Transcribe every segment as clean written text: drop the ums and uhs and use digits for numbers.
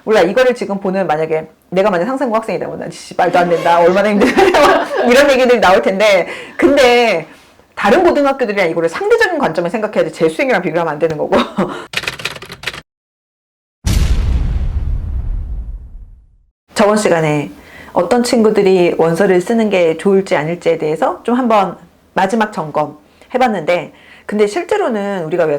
몰라, 이거를 지금 보는 만약에 내가 만약 상생고 학생이다 보면 말도 안 된다, 얼마나 힘들냐 이런 얘기들이 나올 텐데, 근데 다른 고등학교들이랑 이거를 상대적인 관점을 생각해야지 재수생이랑 비교하면 안 되는 거고. 저번 시간에 어떤 친구들이 원서를 쓰는 게 좋을지 아닐지에 대해서 좀 한번 마지막 점검 해봤는데, 근데 실제로는 우리가 왜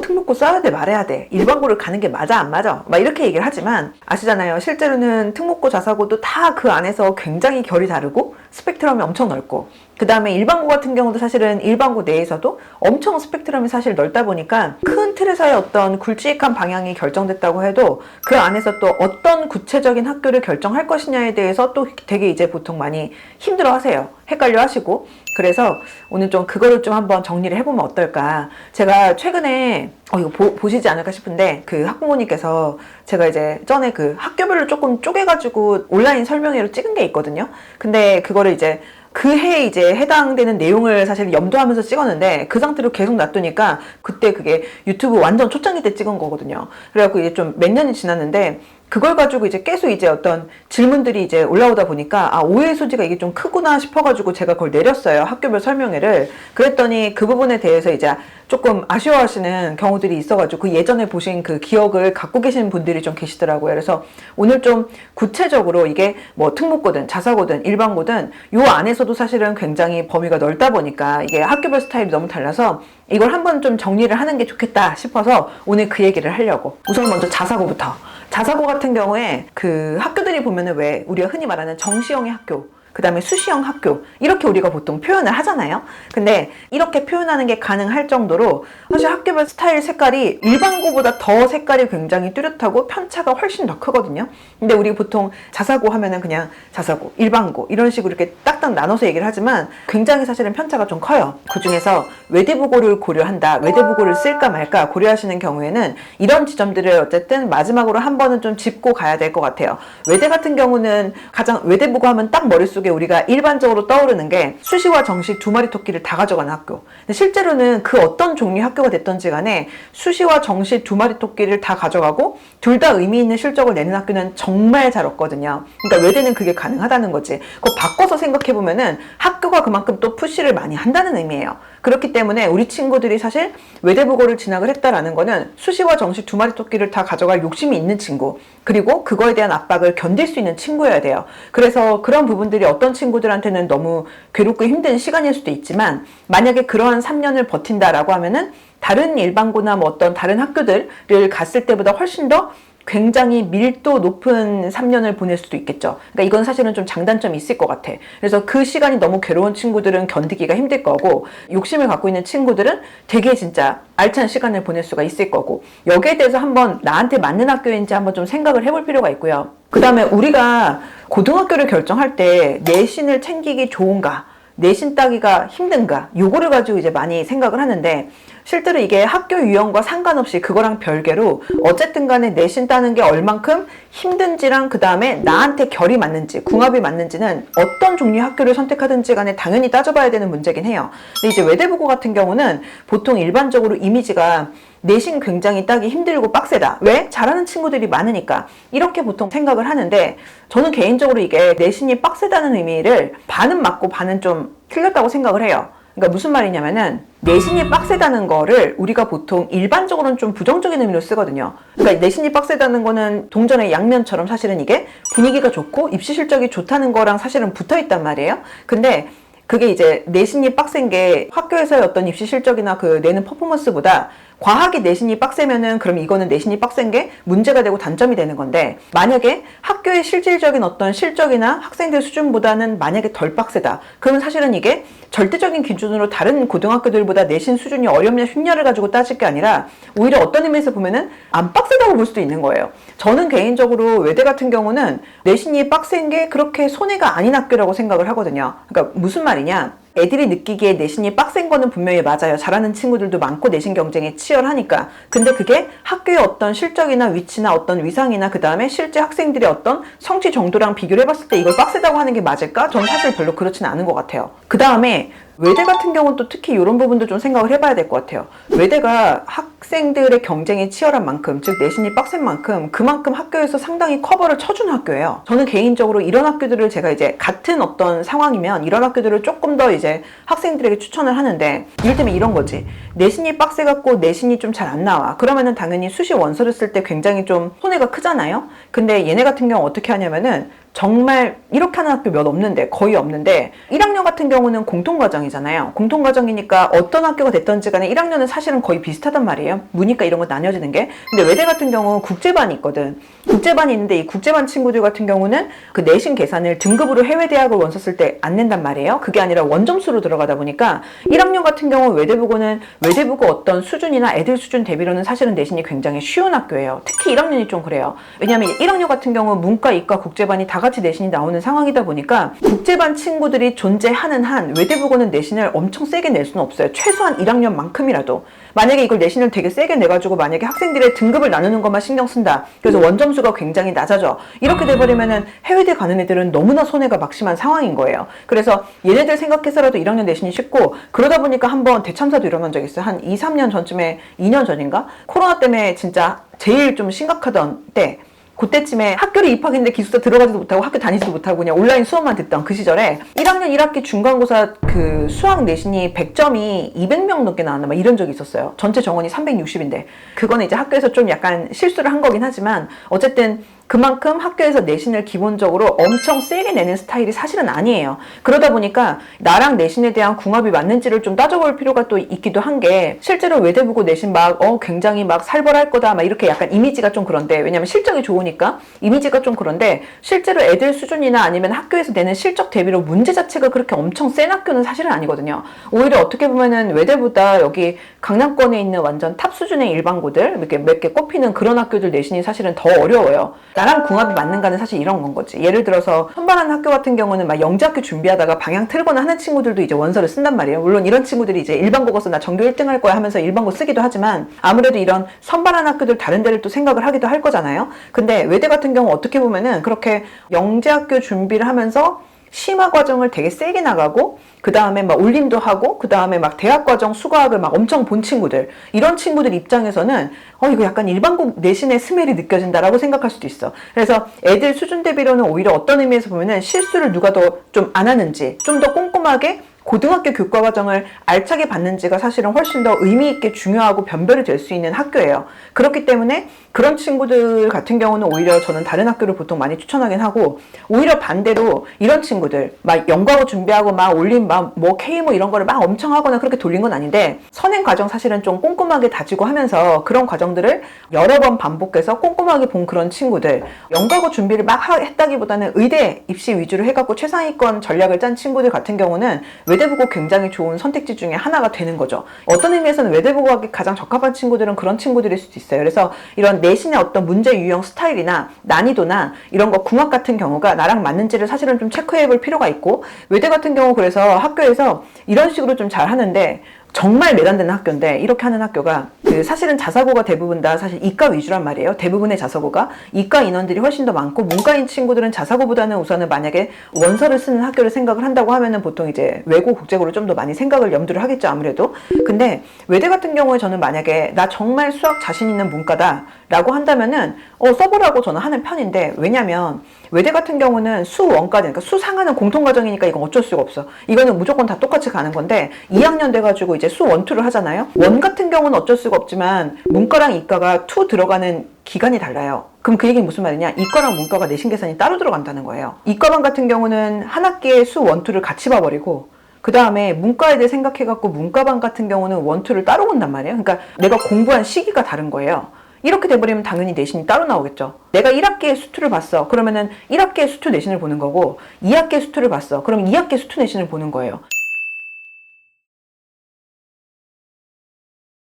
특목고 써야 돼 말해야 돼, 일반고를 가는 게 맞아 안 맞아 막 이렇게 얘기를 하지만, 아시잖아요. 실제로는 특목고 자사고도 다 그 안에서 굉장히 결이 다르고 스펙트럼이 엄청 넓고, 그 다음에 일반고 같은 경우도 사실은 일반고 내에서도 엄청 스펙트럼이 사실 넓다 보니까 큰 틀에서의 어떤 굵직한 방향이 결정됐다고 해도 그 안에서 또 어떤 구체적인 학교를 결정할 것이냐에 대해서 또 되게 이제 보통 많이 힘들어 하세요. 헷갈려 하시고. 그래서 오늘 좀 그거를 좀 한번 정리를 해보면 어떨까. 제가 최근에 이거 보시지 않을까 싶은데, 그 학부모님께서 제가 이제 전에 그 학교별로 조금 쪼개가지고 온라인 설명회로 찍은 게 있거든요. 근데 그거를 이제 그 해에 이제 해당되는 내용을 사실 염두하면서 찍었는데, 그 상태로 계속 놔두니까 그때 그게 유튜브 완전 초창기 때 찍은 거거든요. 그래갖고 이제 좀 몇 년이 지났는데, 그걸 가지고 이제 계속 이제 어떤 질문들이 이제 올라오다 보니까 오해 소지가 이게 좀 크구나 싶어가지고 제가 그걸 내렸어요. 학교별 설명회를. 그랬더니 그 부분에 대해서 이제 조금 아쉬워하시는 경우들이 있어가지고 그 예전에 보신 그 기억을 갖고 계신 분들이 좀 계시더라고요. 그래서 오늘 좀 구체적으로 이게 뭐 특목고든 자사고든 일반고든 요 안에서도 사실은 굉장히 범위가 넓다 보니까 이게 학교별 스타일이 너무 달라서 이걸 한번 좀 정리를 하는 게 좋겠다 싶어서 오늘 그 얘기를 하려고. 우선 먼저 자사고부터. 자사고 같은 경우에 그 학교들이 보면은 왜 우리가 흔히 말하는 정시형의 학교, 그 다음에 수시형 학교, 이렇게 우리가 보통 표현을 하잖아요. 근데 이렇게 표현하는 게 가능할 정도로 사실 학교별 스타일 색깔이 일반고보다 더 색깔이 굉장히 뚜렷하고 편차가 훨씬 더 크거든요. 근데 우리 보통 자사고 하면은 그냥 자사고, 일반고 이런 식으로 이렇게 딱딱 나눠서 얘기를 하지만 굉장히 사실은 편차가 좀 커요. 그 중에서 외대부고를 고려한다, 외대부고를 쓸까 말까 고려하시는 경우에는 이런 지점들을 어쨌든 마지막으로 한 번은 좀 짚고 가야 될 것 같아요. 외대 같은 경우는 가장, 외대부고 하면 딱 머릿속에 우리가 일반적으로 떠오르는 게 수시와 정시 두 마리 토끼를 다 가져가는 학교. 근데 실제로는 그 어떤 종류의 학교가 됐던지 간에 수시와 정시 두 마리 토끼를 다 가져가고 둘 다 의미 있는 실적을 내는 학교는 정말 잘 없거든요. 그러니까 외대는 그게 가능하다는 거지. 그거 바꿔서 생각해보면은 학교가 그만큼 또 푸시를 많이 한다는 의미예요. 그렇기 때문에 우리 친구들이 사실 외대부고를 진학을 했다라는 거는 수시와 정시 두 마리 토끼를 다 가져갈 욕심이 있는 친구, 그리고 그거에 대한 압박을 견딜 수 있는 친구여야 돼요. 그래서 그런 부분들이 어떤 친구들한테는 너무 괴롭고 힘든 시간일 수도 있지만, 만약에 그러한 3년을 버틴다라고 하면은 다른 일반고나 뭐 어떤 다른 학교들을 갔을 때보다 훨씬 더 굉장히 밀도 높은 3년을 보낼 수도 있겠죠. 그러니까 이건 사실은 좀 장단점이 있을 것 같아. 그래서 그 시간이 너무 괴로운 친구들은 견디기가 힘들 거고, 욕심을 갖고 있는 친구들은 되게 진짜 알찬 시간을 보낼 수가 있을 거고, 여기에 대해서 한번 나한테 맞는 학교인지 한번 좀 생각을 해볼 필요가 있고요. 그 다음에 우리가 고등학교를 결정할 때 내신을 챙기기 좋은가, 내신 따기가 힘든가, 요거를 가지고 이제 많이 생각을 하는데, 실제로 이게 학교 유형과 상관없이 그거랑 별개로 어쨌든 간에 내신 따는 게 얼만큼 힘든지랑 그 다음에 나한테 결이 맞는지, 궁합이 맞는지는 어떤 종류의 학교를 선택하든지 간에 당연히 따져봐야 되는 문제긴 해요. 근데 이제 외대부고 같은 경우는 보통 일반적으로 이미지가 내신 굉장히 따기 힘들고 빡세다. 왜? 잘하는 친구들이 많으니까. 이렇게 보통 생각을 하는데, 저는 개인적으로 이게 내신이 빡세다는 의미를 반은 맞고 반은 좀 틀렸다고 생각을 해요. 그러니까 무슨 말이냐면은, 내신이 빡세다는 거를 우리가 보통 일반적으로는 좀 부정적인 의미로 쓰거든요. 그러니까 내신이 빡세다는 거는 동전의 양면처럼 사실은 이게 분위기가 좋고 입시 실적이 좋다는 거랑 사실은 붙어 있단 말이에요. 근데 그게 이제 내신이 빡센 게 학교에서의 어떤 입시 실적이나 그 내는 퍼포먼스보다 과학이 내신이 빡세면은 그럼 이거는 내신이 빡센 게 문제가 되고 단점이 되는 건데, 만약에 학교의 실질적인 어떤 실적이나 학생들 수준보다는 만약에 덜 빡세다, 그러면 사실은 이게 절대적인 기준으로 다른 고등학교들보다 내신 수준이 어렵냐 쉽냐를 가지고 따질 게 아니라 오히려 어떤 의미에서 보면은 안 빡세다고 볼 수도 있는 거예요. 저는 개인적으로 외대 같은 경우는 내신이 빡센 게 그렇게 손해가 아닌 학교라고 생각을 하거든요. 그러니까 무슨 말이냐, 애들이 느끼기에 내신이 빡센 거는 분명히 맞아요. 잘하는 친구들도 많고 내신 경쟁에 치열하니까. 근데 그게 학교의 어떤 실적이나 위치나 어떤 위상이나 그 다음에 실제 학생들의 어떤 성취 정도랑 비교를 해봤을 때 이걸 빡세다고 하는 게 맞을까? 저는 사실 별로 그렇지는 않은 것 같아요. 그 다음에 외대 같은 경우는 또 특히 이런 부분도 좀 생각을 해봐야 될 것 같아요. 외대가 학생들의 경쟁이 치열한 만큼, 즉 내신이 빡센 만큼 그만큼 학교에서 상당히 커버를 쳐주는 학교예요. 저는 개인적으로 이런 학교들을 제가 이제 같은 어떤 상황이면 이런 학교들을 조금 더 이제 학생들에게 추천을 하는데, 이를테면 이런 거지. 내신이 빡세갖고 내신이 좀 잘 안 나와. 그러면은 당연히 수시 원서를 쓸 때 굉장히 좀 손해가 크잖아요. 근데 얘네 같은 경우 어떻게 하냐면은 정말 이렇게 하는 학교 몇 없는데, 거의 없는데 1학년 같은 경우는 공통과정이잖아요. 공통과정이니까 어떤 학교가 됐던지 간에 1학년은 사실은 거의 비슷하단 말이에요. 문이과 이런 거 나뉘어지는 게. 근데 외대 같은 경우는 국제반이 있거든. 국제반이 있는데 이 국제반 친구들 같은 경우는 그 내신 계산을 등급으로 해외대학을 원서 쓸 때 안 낸단 말이에요. 그게 아니라 원점수로 들어가다 보니까 1학년 같은 경우 외대부고는 외대부고 어떤 수준이나 애들 수준 대비로는 사실은 내신이 굉장히 쉬운 학교예요. 특히 1학년이 좀 그래요. 왜냐하면 1학년 같은 경우 문과, 이과, 국제반이 다 같이 내신이 나오는 상황이다 보니까 국제반 친구들이 존재하는 한 외대부고는 내신을 엄청 세게 낼 수는 없어요. 최소한 1학년만큼이라도. 만약에 이걸 내신을 되게 세게 내가지고 만약에 학생들의 등급을 나누는 것만 신경 쓴다. 그래서 원점수가 굉장히 낮아져. 이렇게 돼버리면은 해외대 가는 애들은 너무나 손해가 막심한 상황인 거예요. 그래서 얘네들 생각해서라도 1학년 내신이 쉽고, 그러다 보니까 한번 대참사도 일어난 적이 있어요. 한 2, 3년 전쯤에, 2년 전인가? 코로나 때문에 진짜 제일 좀 심각하던 때, 그때쯤에 학교를 입학했는데 기숙사 들어가지도 못하고 학교 다니지도 못하고 그냥 온라인 수업만 듣던 그 시절에 1학년 1학기 중간고사 그 수학 내신이 100점이 200명 넘게 나왔나 막 이런 적이 있었어요. 전체 정원이 360인데 그거는 이제 학교에서 좀 약간 실수를 한 거긴 하지만 어쨌든 그만큼 학교에서 내신을 기본적으로 엄청 세게 내는 스타일이 사실은 아니에요. 그러다 보니까 나랑 내신에 대한 궁합이 맞는지를 좀 따져볼 필요가 또 있기도 한 게, 실제로 외대부고 내신 막 굉장히 막 살벌할 거다 막 이렇게 약간 이미지가 좀 그런데, 왜냐면 실적이 좋으니까 이미지가 좀 그런데 실제로 애들 수준이나 아니면 학교에서 내는 실적 대비로 문제 자체가 그렇게 엄청 센 학교는 사실은 아니거든요. 오히려 어떻게 보면은 외대보다 여기 강남권에 있는 완전 탑 수준의 일반고들 이렇게 몇 개 꼽히는 그런 학교들 내신이 사실은 더 어려워요. 나랑 궁합이 맞는가는 사실 이런 건 거지. 예를 들어서 선발하는 학교 같은 경우는 막 영재학교 준비하다가 방향 틀거나 하는 친구들도 이제 원서를 쓴단 말이에요. 물론 이런 친구들이 이제 일반고고서 나 전교 1등 할 거야 하면서 일반고 쓰기도 하지만 아무래도 이런 선발하는 학교들 다른 데를 또 생각을 하기도 할 거잖아요. 근데 외대 같은 경우 어떻게 보면은 그렇게 영재학교 준비를 하면서 심화 과정을 되게 세게 나가고 그 다음에 막 올림도 하고 그 다음에 막 대학 과정 수과학을 막 엄청 본 친구들, 이런 친구들 입장에서는 이거 약간 일반고 내신의 스멜이 느껴진다라고 생각할 수도 있어. 그래서 애들 수준 대비로는 오히려 어떤 의미에서 보면은 실수를 누가 더 좀 안 하는지, 좀 더 꼼꼼하게 고등학교 교과 과정을 알차게 받는지가 사실은 훨씬 더 의미 있게 중요하고 변별이 될 수 있는 학교예요. 그렇기 때문에 그런 친구들 같은 경우는 오히려 저는 다른 학교를 보통 많이 추천하긴 하고, 오히려 반대로 이런 친구들 막 영과고 준비하고 막 올림 막 뭐 K 뭐 이런 거를 막 엄청 하거나 그렇게 돌린 건 아닌데, 선행 과정 사실은 좀 꼼꼼하게 다지고 하면서 그런 과정들을 여러 번 반복해서 꼼꼼하게 본 그런 친구들, 영과고 준비를 막 했다기보다는 의대 입시 위주로 해갖고 최상위권 전략을 짠 친구들 같은 경우는 외대부고 굉장히 좋은 선택지 중에 하나가 되는 거죠. 어떤 의미에서는 외대부고하기 가장 적합한 친구들은 그런 친구들일 수도 있어요. 그래서 이런 내신의 어떤 문제 유형 스타일이나 난이도나 이런 거 궁합 같은 경우가 나랑 맞는지를 사실은 좀 체크해 볼 필요가 있고, 외대 같은 경우 그래서 학교에서 이런 식으로 좀 잘 하는데, 정말 매단되는 학교인데 이렇게 하는 학교가 사실은 자사고가 대부분 다 사실 이과 위주란 말이에요. 대부분의 자사고가 이과 인원들이 훨씬 더 많고, 문과인 친구들은 자사고보다는 우선은 만약에 원서를 쓰는 학교를 생각을 한다고 하면은 보통 이제 외고 국제고를 좀 더 많이 생각을 염두를 하겠죠, 아무래도. 근데 외대 같은 경우에 저는 만약에 나 정말 수학 자신 있는 문과다 라고 한다면은 써보라고 저는 하는 편인데, 왜냐면 외대 같은 경우는 수원까지, 그러니까 수상하는 공통과정이니까 이건 어쩔 수가 없어. 이거는 무조건 다 똑같이 가는 건데 2학년 돼가지고 이제 수원, 투를 하잖아요. 원 같은 경우는 어쩔 수가 없지만 문과랑 이과가 투 들어가는 기간이 달라요. 그럼 그 얘기는 무슨 말이냐? 이과랑 문과가 내신 계산이 따로 들어간다는 거예요. 이과반 같은 경우는 한 학기에 수 원, 투를 같이 봐버리고, 그 다음에 문과에 대해 생각해갖고 문과반 같은 경우는 원, 투를 따로 본단 말이에요. 그러니까 내가 공부한 시기가 다른 거예요. 이렇게 돼버리면 당연히 내신이 따로 나오겠죠. 내가 1학기에 수투를 봤어. 그러면은 1학기에 수투 내신을 보는 거고, 2학기에 수투를 봤어. 그러면 2학기에 수투 내신을 보는 거예요.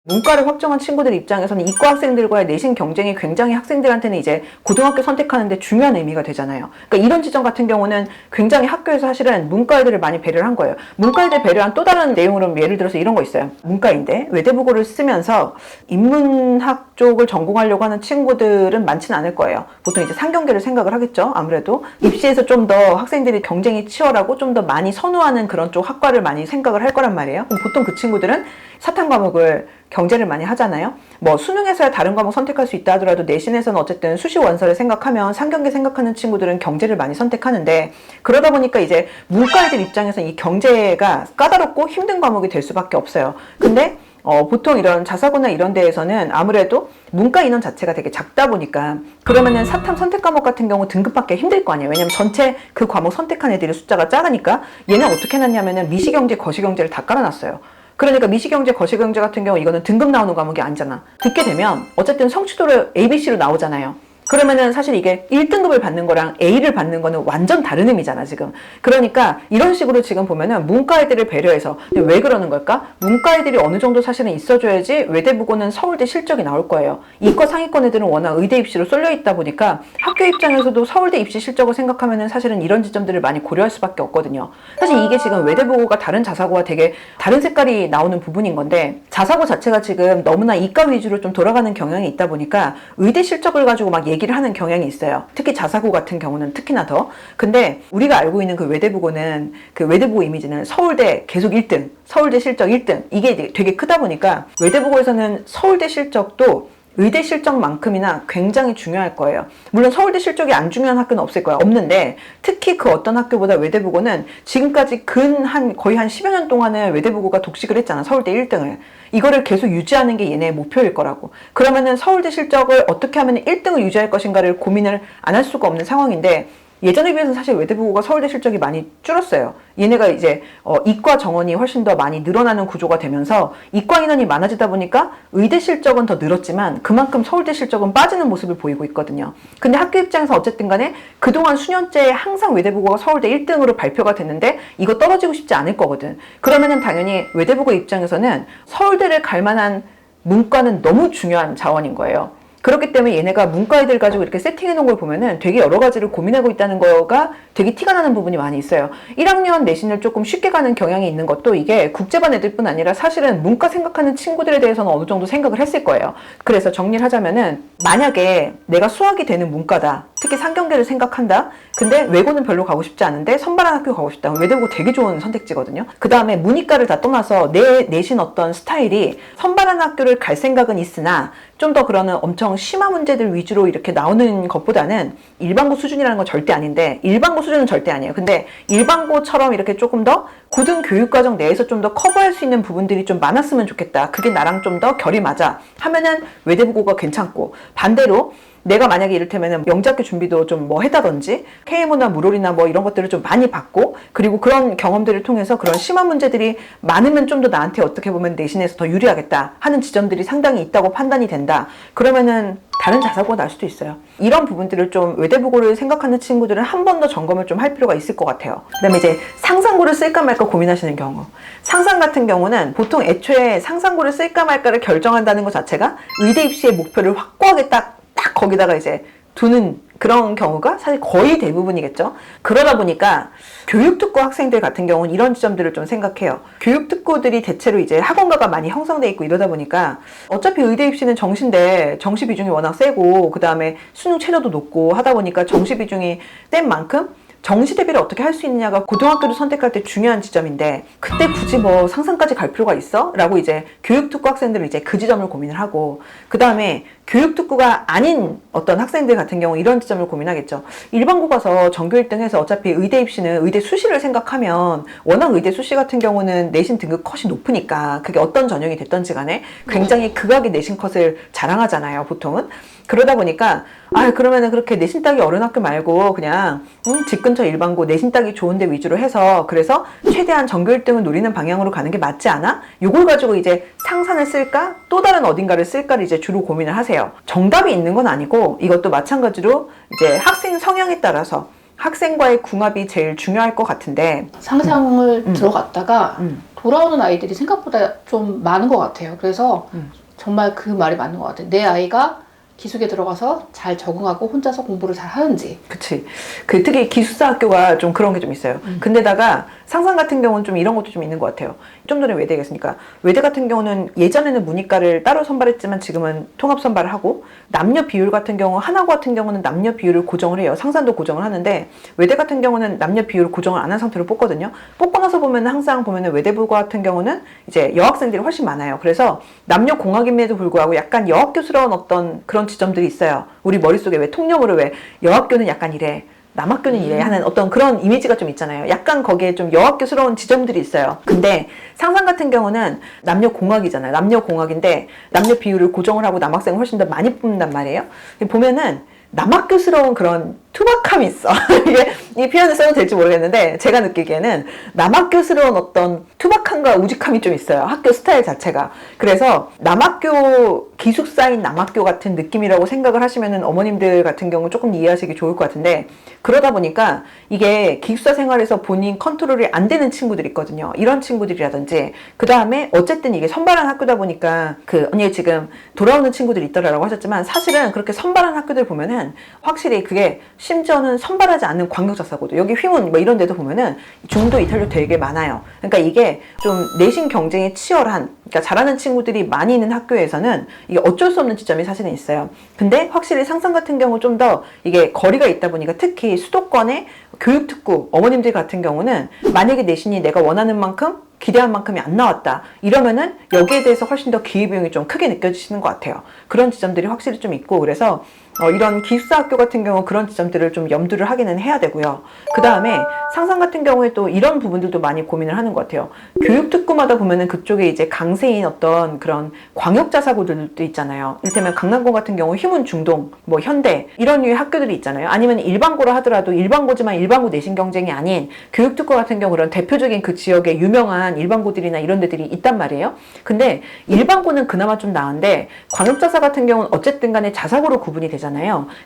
문과를 확정한 친구들 입장에서는 이과 학생들과의 내신 경쟁이 굉장히 학생들한테는 이제 고등학교 선택하는데 중요한 의미가 되잖아요. 그러니까 이런 지점 같은 경우는 굉장히 학교에서 사실은 문과 애들을 많이 배려를 한 거예요. 문과 애들 배려한 또 다른 내용으로 예를 들어서 이런 거 있어요. 문과인데 외대국어를 쓰면서 인문학 쪽을 전공하려고 하는 친구들은 많지는 않을 거예요. 보통 이제 상경계를 생각을 하겠죠. 아무래도 입시에서 좀 더 학생들이 경쟁이 치열하고 좀 더 많이 선호하는 그런 쪽 학과를 많이 생각을 할 거란 말이에요. 그럼 보통 그 친구들은 사탐 과목을 경제를 많이 하잖아요. 뭐 수능에서야 다른 과목 선택할 수 있다 하더라도 내신에서는 어쨌든 수시 원서를 생각하면 상경계 생각하는 친구들은 경제를 많이 선택하는데, 그러다 보니까 이제 문과 애들 입장에서는 이 경제가 까다롭고 힘든 과목이 될 수밖에 없어요. 근데 보통 이런 자사고나 이런 데에서는 아무래도 문과 인원 자체가 되게 작다 보니까 그러면은 사탐 선택 과목 같은 경우 등급받기 힘들 거 아니에요. 왜냐면 전체 그 과목 선택한 애들의 숫자가 작으니까. 얘는 어떻게 해놨냐면은 미시경제, 거시경제를 다 깔아놨어요. 그러니까 미시경제, 거시경제 같은 경우 이거는 등급 나오는 과목이 아니잖아. 듣게 되면 어쨌든 성취도를 ABC로 나오잖아요. 그러면은 사실 이게 1등급을 받는 거랑 A를 받는 거는 완전 다른 의미잖아, 지금. 그러니까 이런 식으로 지금 보면은 문과 애들을 배려해서. 왜 그러는 걸까? 문과 애들이 어느 정도 사실은 있어줘야지 외대부고는 서울대 실적이 나올 거예요. 이과 상위권 애들은 워낙 의대 입시로 쏠려 있다 보니까 학교 입장에서도 서울대 입시 실적을 생각하면은 사실은 이런 지점들을 많이 고려할 수밖에 없거든요. 사실 이게 지금 외대부고가 다른 자사고와 되게 다른 색깔이 나오는 부분인 건데, 자사고 자체가 지금 너무나 이과 위주로 좀 돌아가는 경향이 있다 보니까 의대 실적을 가지고 막 얘기를 하는 경향이 있어요. 특히 자사고 같은 경우는 특히나 더. 근데 우리가 알고 있는 그 외대부고는, 그 외대부고 이미지는 서울대 계속 1등, 서울대 실적 1등, 이게 되게 크다 보니까 외대부고에서는 서울대 실적도 의대 실적만큼이나 굉장히 중요할 거예요. 물론 서울대 실적이 안 중요한 학교는 없을 거야. 없는데 특히 그 어떤 학교보다 외대부고는 지금까지 거의 한 10여 년 동안은 외대부고가 독식을 했잖아. 서울대 1등을. 이거를 계속 유지하는 게 얘네의 목표일 거라고. 그러면은 서울대 실적을 어떻게 하면 1등을 유지할 것인가를 고민을 안 할 수가 없는 상황인데, 예전에 비해서 사실 외대부고가 서울대 실적이 많이 줄었어요. 얘네가 이제 이과 정원이 훨씬 더 많이 늘어나는 구조가 되면서 이과 인원이 많아지다 보니까 의대 실적은 더 늘었지만 그만큼 서울대 실적은 빠지는 모습을 보이고 있거든요. 근데 학교 입장에서 어쨌든 간에 그동안 수년째 항상 외대부고가 서울대 1등으로 발표가 됐는데 이거 떨어지고 싶지 않을 거거든. 그러면은 당연히 외대부고 입장에서는 서울대를 갈 만한 문과는 너무 중요한 자원인 거예요. 그렇기 때문에 얘네가 문과 애들 가지고 이렇게 세팅해 놓은 걸 보면은 되게 여러 가지를 고민하고 있다는 거가 되게 티가 나는 부분이 많이 있어요. 1학년 내신을 조금 쉽게 가는 경향이 있는 것도 이게 국제반 애들뿐 아니라 사실은 문과 생각하는 친구들에 대해서는 어느 정도 생각을 했을 거예요. 그래서 정리를 하자면은, 만약에 내가 수학이 되는 문과다, 특히 상경계를 생각한다, 근데 외고는 별로 가고 싶지 않은데 선발한 학교 가고 싶다, 외대고 되게 좋은 선택지거든요. 그 다음에 문이과를 다 떠나서 내 내신 어떤 스타일이 선발한 학교를 갈 생각은 있으나 좀 더 그러는 엄청 심화 문제들 위주로 이렇게 나오는 것보다는, 일반고 수준이라는 건 절대 아닌데, 일반고 수준은 절대 아니에요. 근데 일반고처럼 이렇게 조금 더 고등교육과정 내에서 좀 더 커버할 수 있는 부분들이 좀 많았으면 좋겠다, 그게 나랑 좀 더 결이 맞아 하면은 외대부고가 괜찮고, 반대로 내가 만약에 이를테면은 영재학교 준비도 좀 뭐 했다든지 KMO나 물올이나 뭐 이런 것들을 좀 많이 받고, 그리고 그런 경험들을 통해서 그런 심한 문제들이 많으면 좀 더 나한테 어떻게 보면 내신에서 더 유리하겠다 하는 지점들이 상당히 있다고 판단이 된다, 그러면은 다른 자사고가 날 수도 있어요. 이런 부분들을 좀 외대부고를 생각하는 친구들은 한 번 더 점검을 좀 할 필요가 있을 것 같아요. 그 다음에 이제 상상고를 쓸까 말까 고민하시는 경우, 상상 같은 경우는 보통 애초에 상상고를 쓸까 말까를 결정한다는 것 자체가 의대 입시의 목표를 확고하게 딱 거기다가 이제 두는 그런 경우가 사실 거의 대부분이겠죠. 그러다 보니까 교육특고 학생들 같은 경우는 이런 지점들을 좀 생각해요. 교육특고들이 대체로 이제 학원가가 많이 형성돼 있고 이러다 보니까 어차피 의대 입시는 정시인데 정시 비중이 워낙 세고, 그 다음에 수능 최저도 높고 하다 보니까 정시 비중이 센 만큼 정시 대비를 어떻게 할 수 있느냐가 고등학교를 선택할 때 중요한 지점인데, 그때 굳이 뭐 상상까지 갈 필요가 있어? 라고 이제 교육특고 학생들은 이제 그 지점을 고민을 하고, 그 다음에 교육특고가 아닌 어떤 학생들 같은 경우 이런 지점을 고민하겠죠. 일반고 가서 전교 1등 해서 어차피 의대 입시는 의대 수시를 생각하면, 워낙 의대 수시 같은 경우는 내신 등급 컷이 높으니까 그게 어떤 전형이 됐던지 간에 굉장히 극악의 내신 컷을 자랑하잖아요, 보통은. 그러다 보니까 그러면은 그렇게 내신 따기 어려운 학교 말고 그냥 집 근처 일반고 내신 따기 좋은 데 위주로 해서, 그래서 최대한 전교 1등을 노리는 방향으로 가는 게 맞지 않아? 요걸 가지고 이제 상산을 쓸까? 또 다른 어딘가를 쓸까를 이제 주로 고민을 하세요. 정답이 있는 건 아니고, 이것도 마찬가지로 이제 학생 성향에 따라서 학생과의 궁합이 제일 중요할 것 같은데, 상상을 들어갔다가 돌아오는 아이들이 생각보다 좀 많은 것 같아요. 그래서 정말 그 말이 맞는 것 같아요. 내 아이가 기숙에 들어가서 잘 적응하고 혼자서 공부를 잘 하는지. 그치. 그 특히 기숙사 학교가 좀 그런 게 좀 있어요. 근데다가 상상 같은 경우는 좀 이런 것도 좀 있는 것 같아요. 좀 전에 외대 얘기했으니까. 외대 같은 경우는 예전에는 문이과를 따로 선발했지만 지금은 통합 선발을 하고, 남녀 비율 같은 경우, 하나고 같은 경우는 남녀 비율을 고정을 해요. 상산도 고정을 하는데, 외대 같은 경우는 남녀 비율을 고정을 안 한 상태로 뽑거든요. 뽑고 나서 보면 항상 보면은 외대부 같은 경우는 이제 여학생들이 훨씬 많아요. 그래서 남녀 공학임에도 불구하고 약간 여학교스러운 어떤 그런 지점들이 있어요. 우리 머릿속에 왜 통념으로 왜 여학교는 약간 이래, 남학교는 이래 하는 어떤 그런 이미지가 좀 있잖아요. 약간 거기에 좀 여학교스러운 지점들이 있어요. 근데 상상 같은 경우는 남녀 공학이잖아요. 남녀 공학인데 남녀 비율을 고정을 하고 남학생을 훨씬 더 많이 뽑는단 말이에요. 보면은 남학교스러운 그런 투박함이 있어. 이게 이 표현을 써도 될지 모르겠는데 제가 느끼기에는 남학교스러운 어떤 투박함과 우직함이 좀 있어요. 학교 스타일 자체가. 그래서 남학교, 기숙사인 남학교 같은 느낌이라고 생각을 하시면은 어머님들 같은 경우 조금 이해하시기 좋을 것 같은데, 그러다 보니까 이게 기숙사 생활에서 본인 컨트롤이 안 되는 친구들이 있거든요. 이런 친구들이라든지, 그 다음에 어쨌든 이게 선발한 학교다 보니까 그 언니 지금 돌아오는 친구들이 있더라라고 하셨지만, 사실은 그렇게 선발한 학교들 보면은 확실히 그게 심지어는 선발하지 않는 광역자사고도, 여기 휘문 뭐 이런 데도 보면은 중도 이탈률 되게 많아요. 그러니까 이게 좀 내신 경쟁이 치열한, 그러니까 잘하는 친구들이 많이 있는 학교에서는 이게 어쩔 수 없는 지점이 사실은 있어요. 근데 확실히 상상 같은 경우 좀 더 이게 거리가 있다 보니까, 특히 수도권의 교육특구 어머님들 같은 경우는 만약에 내신이 내가 원하는 만큼 기대한 만큼이 안 나왔다 이러면은 여기에 대해서 훨씬 더 기회비용이 좀 크게 느껴지시는 것 같아요. 그런 지점들이 확실히 좀 있고, 그래서 이런 기숙사 학교 같은 경우 그런 지점들을 좀 염두를 하기는 해야 되고요. 그 다음에 상상 같은 경우에 또 이런 부분들도 많이 고민을 하는 것 같아요. 교육특구마다 보면은 그쪽에 이제 강세인 어떤 그런 광역자사고들도 있잖아요. 이를테면 강남고 같은 경우 휘문 중동, 뭐 현대 이런 류의 학교들이 있잖아요. 아니면 일반고라 하더라도 일반고지만 일반고 내신 경쟁이 아닌 교육특구 같은 경우 그런 대표적인 그 지역의 유명한 일반고들이나 이런 데들이 있단 말이에요. 근데 일반고는 그나마 좀 나은데 광역자사 같은 경우는 어쨌든 간에 자사고로 구분이 되잖아요.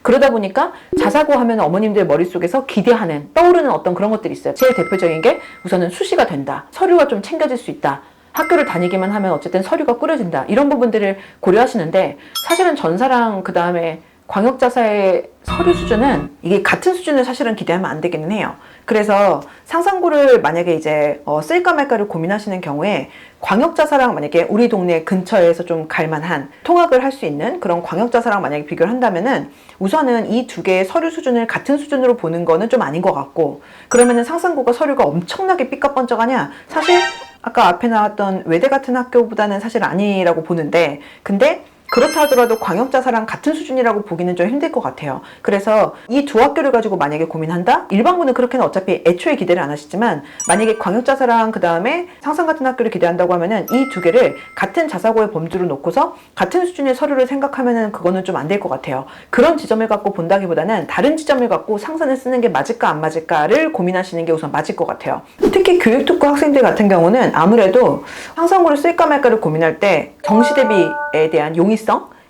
그러다 보니까 자사고 하면 어머님들 머릿속에서 기대하는, 떠오르는 어떤 그런 것들이 있어요. 제일 대표적인 게 우선은 수시가 된다. 서류가 좀 챙겨질 수 있다. 학교를 다니기만 하면 어쨌든 서류가 꾸려진다. 이런 부분들을 고려하시는데, 사실은 전사랑 그 다음에 광역자사의 서류 수준은 이게 같은 수준을 사실은 기대하면 안 되기는 해요. 그래서 상상고를 만약에 이제 쓸까 말까를 고민하시는 경우에 광역자사랑 만약에 우리 동네 근처에서 좀 갈만한 통학을 할 수 있는 그런 광역자사랑 만약에 비교를 한다면은 우선은 이 두 개의 서류 수준을 같은 수준으로 보는 거는 좀 아닌 것 같고, 그러면은 상상고가 서류가 엄청나게 삐까뻔쩍하냐? 사실 아까 앞에 나왔던 외대 같은 학교보다는 사실 아니라고 보는데, 근데 그렇다 하더라도 광역자사랑 같은 수준이라고 보기는 좀 힘들 것 같아요. 그래서 이 두 학교를 가지고 만약에 고민한다? 일반고는 그렇게는 어차피 애초에 기대를 안 하시지만, 만약에 광역자사랑 그 다음에 상상 같은 학교를 기대한다고 하면은 이 두 개를 같은 자사고의 범주로 놓고서 같은 수준의 서류를 생각하면은 그거는 좀 안 될 것 같아요. 그런 지점을 갖고 본다기보다는 다른 지점을 갖고 상산을 쓰는 게 맞을까 안 맞을까를 고민하시는 게 우선 맞을 것 같아요. 특히 교육특구 학생들 같은 경우는 아무래도 상상고를 쓸까 말까를 고민할 때 정시 대비에 대한 용이성,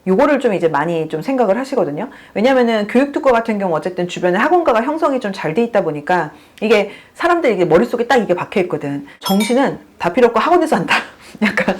요거를 좀 이제 많이 좀 생각을 하시거든요. 왜냐면은 교육특구 같은 경우 어쨌든 주변에 학원가가 형성이 좀 잘 돼 있다 보니까 이게 사람들이 이게 머릿속에 딱 이게 박혀 있거든. 정시는 다 필요 없고 학원에서 한다. 약간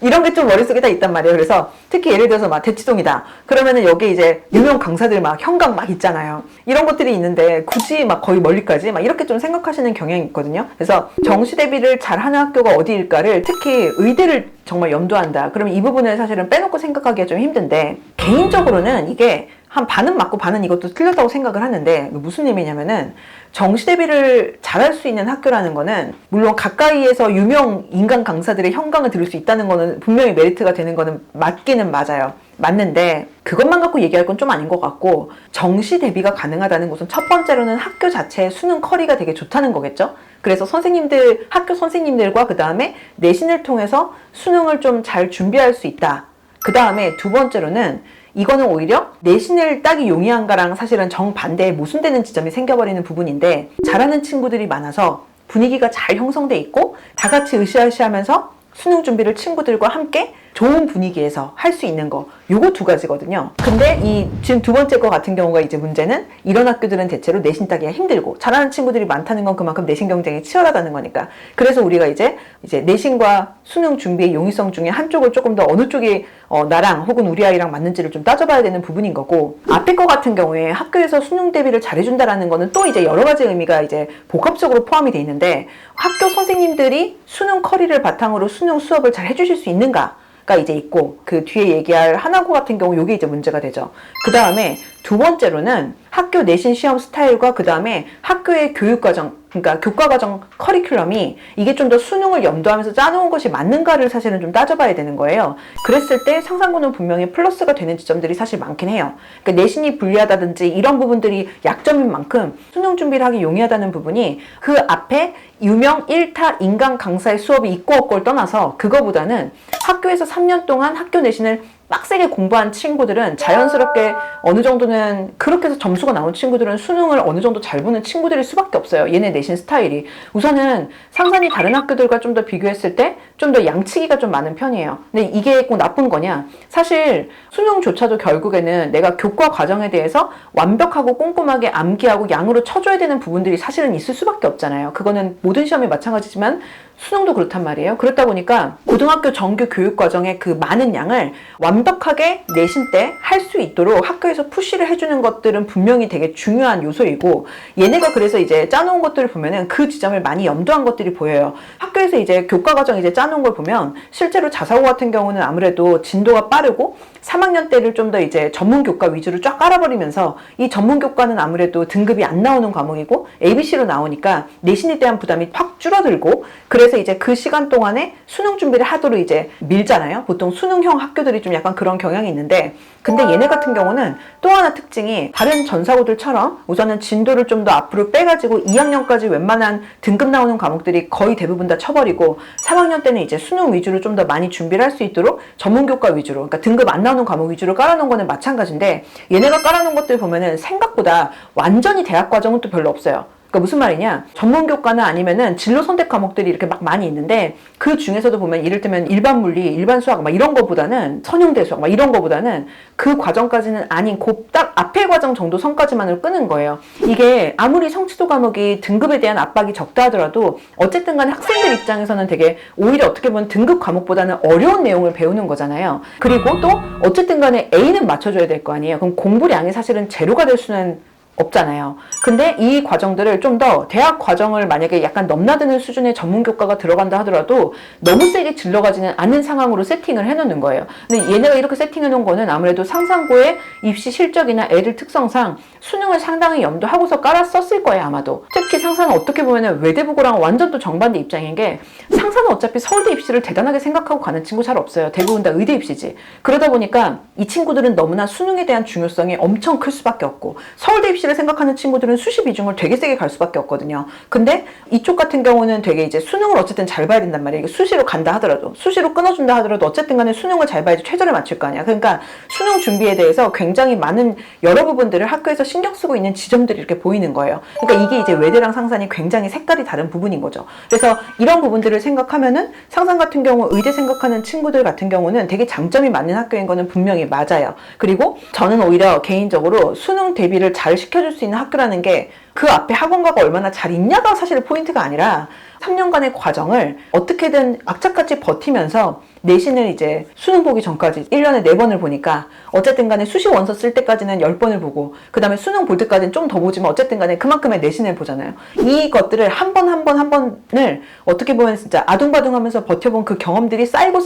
이런 게 좀 머릿속에 다 있단 말이에요. 그래서 특히 예를 들어서 막 대치동이다. 그러면은 여기 이제 유명 강사들 막 현강 막 있잖아요. 이런 것들이 있는데 굳이 막 거의 멀리까지 막 이렇게 좀 생각하시는 경향이 있거든요. 그래서 정시 대비를 잘하는 학교가 어디일까를, 특히 의대를 정말 염두한다. 그러면 이 부분을 사실은 빼놓고 생각하기가 좀 힘든데, 개인적으로는 이게 한 반은 맞고 반은 이것도 틀렸다고 생각을 하는데, 무슨 의미냐면은 정시 대비를 잘할 수 있는 학교라는 거는 물론 가까이에서 유명 인간 강사들의 현강을 들을 수 있다는 거는 분명히 메리트가 되는 거는 맞기는 맞아요. 맞는데 그것만 갖고 얘기할 건 좀 아닌 것 같고, 정시 대비가 가능하다는 것은 첫 번째로는 학교 자체의 수능 커리가 되게 좋다는 거겠죠. 그래서 선생님들, 학교 선생님들과 그 다음에 내신을 통해서 수능을 좀 잘 준비할 수 있다. 그 다음에 두 번째로는 이거는 오히려 내신을 따기 용이한가랑 사실은 정반대에 모순되는 지점이 생겨버리는 부분인데, 잘하는 친구들이 많아서 분위기가 잘 형성돼 있고 다 같이 으쌰으쌰하면서 수능 준비를 친구들과 함께 좋은 분위기에서 할 수 있는 거, 요거 두 가지거든요. 근데 이 지금 두 번째 거 같은 경우가 이제 문제는 이런 학교들은 대체로 내신 따기가 힘들고 잘하는 친구들이 많다는 건 그만큼 내신 경쟁이 치열하다는 거니까. 그래서 우리가 이제 내신과 수능 준비의 용이성 중에 한쪽을 조금 더 어느 쪽이 나랑 혹은 우리 아이랑 맞는지를 좀 따져봐야 되는 부분인 거고, 앞에 거 같은 경우에 학교에서 수능 대비를 잘해준다라는 거는 또 이제 여러 가지 의미가 이제 복합적으로 포함이 돼 있는데, 학교 선생님들이 수능 커리를 바탕으로 수능 수업을 잘 해주실 수 있는가? 가 이제 있고, 그 뒤에 얘기할 하나고 같은 경우 요게 이제 문제가 되죠. 그 다음에 두 번째로는 학교 내신 시험 스타일과 그 다음에 학교의 교육과정, 그러니까 교과과정 커리큘럼이 이게 좀 더 수능을 염두하면서 짜놓은 것이 맞는가를 사실은 좀 따져봐야 되는 거예요. 그랬을 때 상상고는 분명히 플러스가 되는 지점들이 사실 많긴 해요. 그러니까 내신이 불리하다든지 이런 부분들이 약점인 만큼 수능 준비를 하기 용이하다는 부분이, 그 앞에 유명 1타 인강 강사의 수업이 있고 없고를 떠나서 그거보다는 학교에서 3년 동안 학교 내신을 빡세게 공부한 친구들은 자연스럽게 어느 정도는, 그렇게 해서 점수가 나온 친구들은 수능을 어느 정도 잘 보는 친구들일 수밖에 없어요. 얘네 내신 스타일이. 우선은 상산이 다른 학교들과 좀 더 비교했을 때 좀 더 양치기가 좀 많은 편이에요. 근데 이게 꼭 나쁜 거냐? 사실 수능조차도 결국에는 내가 교과 과정에 대해서 완벽하고 꼼꼼하게 암기하고 양으로 쳐줘야 되는 부분들이 사실은 있을 수밖에 없잖아요. 그거는 모든 시험이 마찬가지지만 수능도 그렇단 말이에요. 그렇다 보니까 고등학교 정규 교육 과정의 그 많은 양을 완벽하게 내신 때 할 수 있도록 학교에서 푸시를 해주는 것들은 분명히 되게 중요한 요소이고, 얘네가 그래서 이제 짜놓은 것들을 보면은 그 지점을 많이 염두한 것들이 보여요. 학교에서 이제 교과 과정 이제 짜놓은 걸 보면 실제로 자사고 같은 경우는 아무래도 진도가 빠르고 3학년 때를 좀 더 이제 전문 교과 위주로 쫙 깔아버리면서, 이 전문 교과는 아무래도 등급이 안 나오는 과목이고 ABC로 나오니까 내신에 대한 부담이 확 줄어들고, 그래서 이제 그 시간 동안에 수능 준비를 하도록 이제 밀잖아요. 보통 수능형 학교들이 좀 약간 그런 경향이 있는데, 근데 얘네 같은 경우는 또 하나 특징이 다른 전사고들처럼 우선은 진도를 좀 더 앞으로 빼가지고 2학년까지 웬만한 등급 나오는 과목들이 거의 대부분 다 쳐버리고 3학년 때는 이제 수능 위주로 좀 더 많이 준비를 할 수 있도록 전문교과 위주로, 그러니까 등급 안 나오는 과목 위주로 깔아놓은 거는 마찬가지인데, 얘네가 깔아놓은 것들 보면은 생각보다 완전히 대학 과정은 또 별로 없어요. 그러니까 무슨 말이냐, 전문교과나 아니면은 진로 선택 과목들이 이렇게 막 많이 있는데, 그 중에서도 보면 이를테면 일반 물리, 일반 수학 막 이런 거보다는, 선형대 수학 막 이런 거보다는 그 과정까지는 아닌 그 딱 앞에 과정 정도 선까지만을 끄는 거예요. 이게 아무리 성취도 과목이 등급에 대한 압박이 적다 하더라도 어쨌든 간에 학생들 입장에서는 되게 오히려 어떻게 보면 등급 과목보다는 어려운 내용을 배우는 거잖아요. 그리고 또 어쨌든 간에 A는 맞춰줘야 될 거 아니에요. 그럼 공부량이 사실은 제로가 될 수는 없잖아요. 근데 이 과정들을 좀 더 대학 과정을 만약에 약간 넘나드는 수준의 전문 교과가 들어간다 하더라도 너무 세게 질러가지는 않는 상황으로 세팅을 해놓는 거예요. 근데 얘네가 이렇게 세팅해 놓은 거는 아무래도 상상고의 입시 실적이나 애들 특성상 수능을 상당히 염두하고서 깔아 썼을 거예요, 아마도. 특히 상산은 어떻게 보면 외대부고랑 완전 또 정반대 입장인 게, 상산은 어차피 서울대 입시를 대단하게 생각하고 가는 친구 잘 없어요. 대부분 다 의대 입시지. 그러다 보니까 이 친구들은 너무나 수능에 대한 중요성이 엄청 클 수밖에 없고, 서울대 입시를 생각하는 친구들은 수시 비중을 되게 세게 갈 수밖에 없거든요. 근데 이쪽 같은 경우는 되게 이제 수능을 어쨌든 잘 봐야 된단 말이에요. 수시로 간다 하더라도, 수시로 끊어준다 하더라도 어쨌든 간에 수능을 잘 봐야지 최저를 맞출 거 아니야. 그러니까 수능 준비에 대해서 굉장히 많은 여러 부분들을 학교에서 신경 쓰고 있는 지점들이 이렇게 보이는 거예요. 그러니까 이게 이제 외대랑 상산이 굉장히 색깔이 다른 부분인 거죠. 그래서 이런 부분들을 생각하면은 상산 같은 경우 의대 생각하는 친구들 같은 경우는 되게 장점이 맞는 학교인 거는 분명히 맞아요. 그리고 저는 오히려 개인적으로 수능 대비를 잘 시켜줄 수 있는 학교라는 게 그 앞에 학원가가 얼마나 잘 있냐가 사실 포인트가 아니라 3년간의 과정을 어떻게든 악착같이 버티면서 내신을 이제 수능 보기 전까지 1년에 4번을 보니까 어쨌든 간에 수시 원서 쓸 때까지는 10번을 보고, 그 다음에 수능 볼 때까지는 좀 더 보지만 어쨌든 간에 그만큼의 내신을 보잖아요. 이것들을 한 번을 어떻게 보면 진짜 아둥바둥 하면서 버텨본 그 경험들이 쌓이면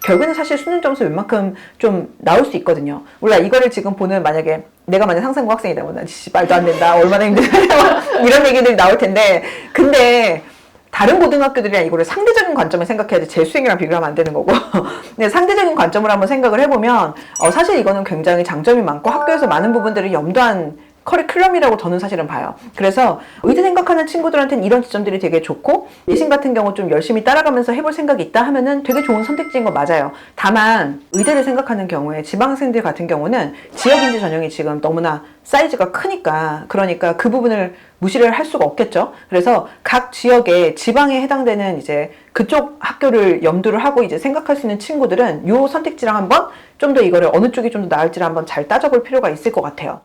결국에는 사실 수능 점수 웬만큼 좀 나올 수 있거든요. 몰라, 이거를 지금 보는, 만약에 내가 만약 상상고 학생이다, 뭐, 난 말도 안 된다, 얼마나 힘들냐, 이런 얘기들이 나올 텐데, 근데 다른 고등학교들이랑 이거를 상대적인 관점을 생각해야지 재수생이랑 비교하면 안 되는 거고 근데 상대적인 관점을 한번 생각을 해보면 사실 이거는 굉장히 장점이 많고 학교에서 많은 부분들을 염두한 커리큘럼이라고 저는 사실은 봐요. 그래서 의대 생각하는 친구들한테는 이런 지점들이 되게 좋고, 내신 같은 경우 좀 열심히 따라가면서 해볼 생각이 있다 하면은 되게 좋은 선택지인 건 맞아요. 다만 의대를 생각하는 경우에 지방생들 같은 경우는 지역인지 전형이 지금 너무나 사이즈가 크니까, 그러니까 그 부분을 무시를 할 수가 없겠죠. 그래서 각 지역에 지방에 해당되는 이제 그쪽 학교를 염두를 하고 이제 생각할 수 있는 친구들은 요 선택지랑 한번 좀 더 이거를 어느 쪽이 좀 더 나을지를 한번 잘 따져볼 필요가 있을 것 같아요.